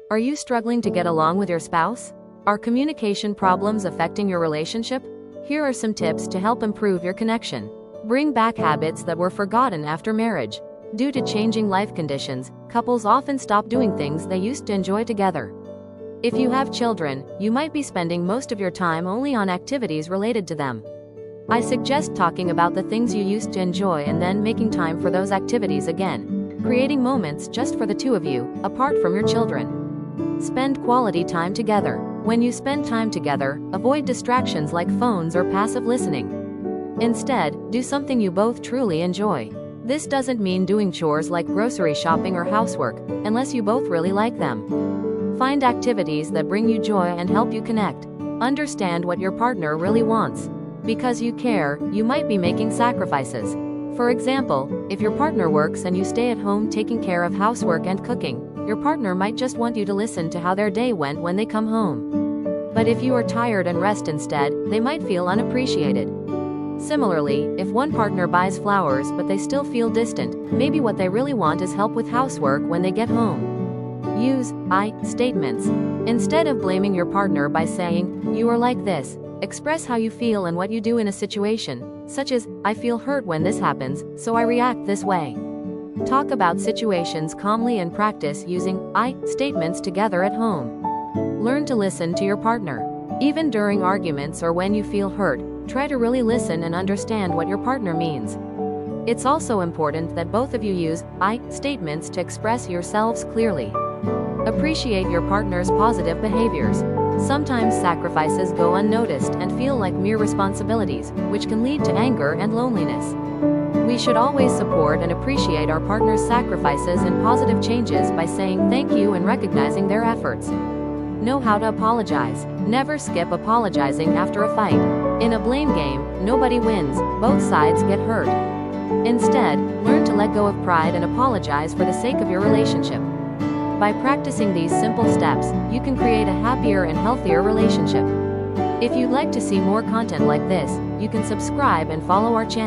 Are you struggling to get along with your spouse? Are communication problems affecting your relationship? Here are some tips to help improve your connection. Bring back habits that were forgotten after marriage. Due to changing life conditions, couples often stop doing things they used to enjoy together. If you have children, you might be spending most of your time only on activities related to them. I suggest talking about the things you used to enjoy and then making time for those activities again, creating moments just for the two of you, apart from your children. Spend quality time together. When you spend time together, avoid distractions like phones or passive listening. Instead, do something you both truly enjoy. This doesn't mean doing chores like grocery shopping or housework, unless you both really like them. Find activities that bring you joy and help you connect. Understand what your partner really wants. Because you care, you might be making sacrifices. For example, if your partner works and you stay at home taking care of housework and cooking, your partner might just want you to listen to how their day went when they come home. But if you are tired and rest instead, they might feel unappreciated. Similarly, if one partner buys flowers but they still feel distant, maybe what they really want is help with housework when they get home. Use I statements. Instead of blaming your partner by saying, "You are like this," express how you feel and what you do in a situation, such as, "I feel hurt when this happens, so I react this way." Talk about situations calmly and practice using I statements together at home. Learn to listen to your partner. Even during arguments or when you feel hurt, try to really listen and understand what your partner means. It's also important that both of you use I statements to express yourselves clearly. Appreciate your partner's positive behaviors. Sometimes sacrifices go unnoticed and feel like mere responsibilities, which can lead to anger and loneliness. We should always support and appreciate our partner's sacrifices and positive changes by saying thank you and recognizing their efforts. Know how to apologize. Never skip apologizing after a fight. In a blame game, nobody wins, both sides get hurt. Instead, learn to let go of pride and apologize for the sake of your relationship. By practicing these simple steps, you can create a happier and healthier relationship. If you'd like to see more content like this, you can subscribe and follow our channel.